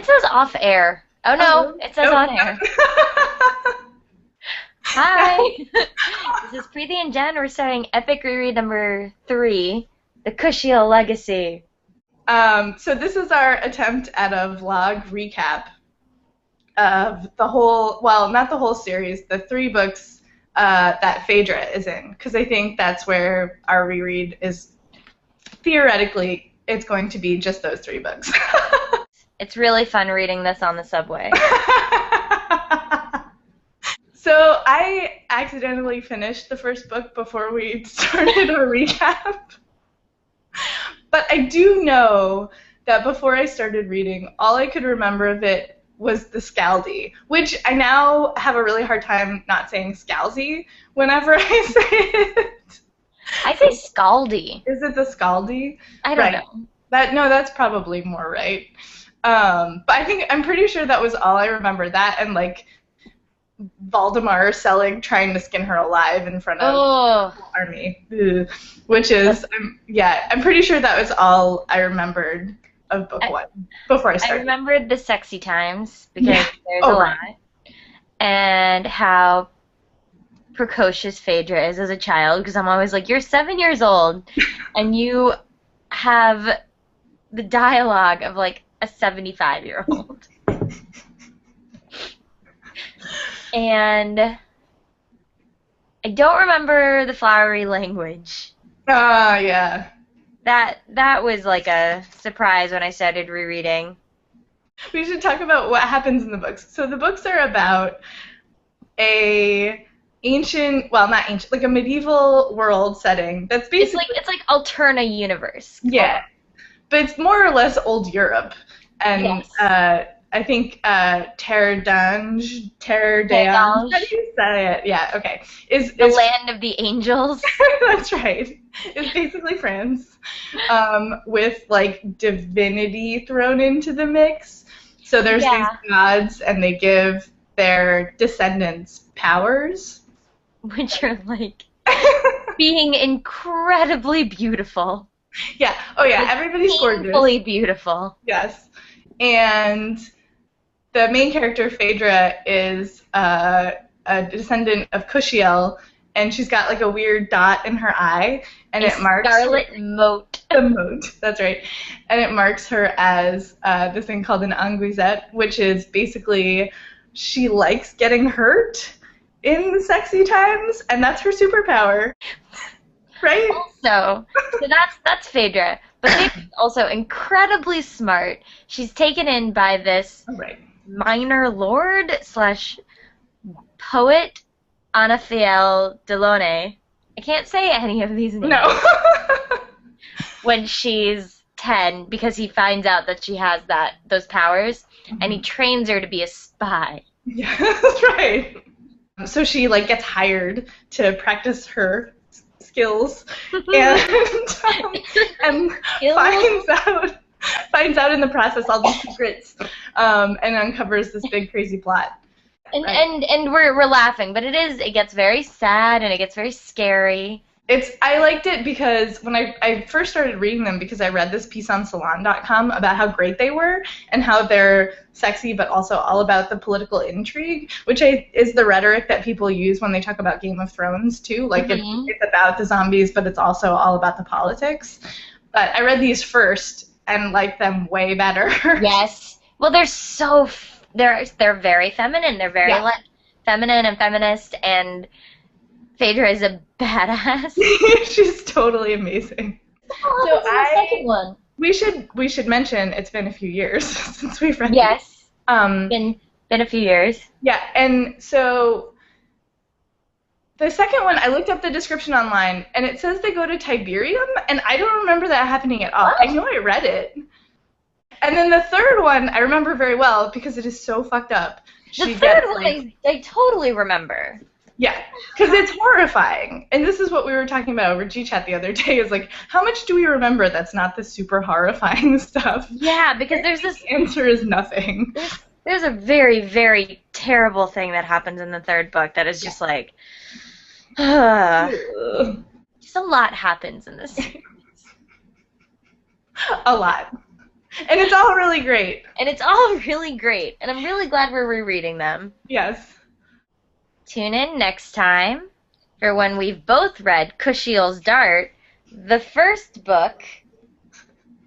says off air. Oh no, it says on air. Hi! This is Preeti and Jen. We're starting Epic Reread number 3, The Kushiel Legacy. So this is our attempt at a vlog recap of the whole, well, not the whole series, the 3 books that Phaedra is in, because I think that's where our reread is, theoretically, it's going to be just those 3 books. It's really fun reading this on the subway. So I accidentally finished the first book before we started our recap. But I do know that before I started reading, all I could remember of it was the Scaldi, which I now have a really hard time not saying Scalzi whenever I say it. I say Scaldi. Is it the Scaldi? I don't know. That's probably more right. But I'm pretty sure that was all I remember. That and like Valdemar trying to skin her alive in front of the army. Ugh. Which is, I'm pretty sure that was all I remembered of book 1 before I started. I remembered the sexy times because there's a lot. And how precocious Phaedra is as a child, because I'm always like, you're 7 years old and you have the dialogue of like a 75-year-old. And I don't remember the flowery language. Yeah. That was like a surprise when I started rereading. We should talk about what happens in the books. So the books are about a like a medieval world setting that's basically it's like Alterna universe. Yeah. But it's more or less old Europe. And yes. I think Terre d'Ange, how do you say it? Yeah, okay. Is the land of the angels. That's right. It's basically France, with like divinity thrown into the mix. So there's these gods, and they give their descendants powers, which are like being incredibly beautiful. Yeah. Oh yeah. Like, everybody's gorgeous. Painfully beautiful. Yes. And the main character, Phaedra, is a descendant of Kushiel, and she's got like a weird dot in her eye, and it marks scarlet mote. The mote, that's right. And it marks her as this thing called an anguisette, which is basically she likes getting hurt in the sexy times, and that's her superpower. Right? So that's Phaedra. But Phaedra's also incredibly smart. She's taken in by this minor lord / poet, Anaphael Delaunay. I can't say any of these names. No. When she's 10, because he finds out that she has those powers, and he trains her to be a spy. Yeah, that's right. So she like gets hired to practice her skills and finds out in the process all these secrets, and uncovers this big crazy plot. And we're laughing, but it gets very sad and it gets very scary. I liked it because when I first started reading them, because I read this piece on Salon.com about how great they were and how they're sexy but also all about the political intrigue, which is the rhetoric that people use when they talk about Game of Thrones too. Like it's about the zombies, but it's also all about the politics. But I read these first and liked them way better. Yes. Well, they're very feminine. They're very feminine and feminist, and Phaedra is a badass. She's totally amazing. So the second one. We should mention it's been a few years since we've read. Yes. Been a few years. Yeah, and so the second one, I looked up the description online, and it says they go to Tiberium, and I don't remember that happening at all. What? I know I read it. And then the third one I remember very well because it is so fucked up. The third one I totally remember. Yeah, because it's horrifying. And this is what we were talking about over G-Chat the other day, is like, how much do we remember that's not the super horrifying stuff? Yeah, because there's this... The answer is nothing. There's a very, very terrible thing that happens in the third book that is just like... just a lot happens in this series. A lot. And it's all really great. And it's all really great. And I'm really glad we're rereading them. Yes. Tune in next time for when we've both read Kushiel's Dart, the first book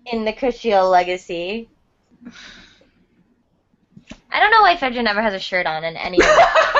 in the Kushiel legacy. I don't know why Fedra never has a shirt on in any of it.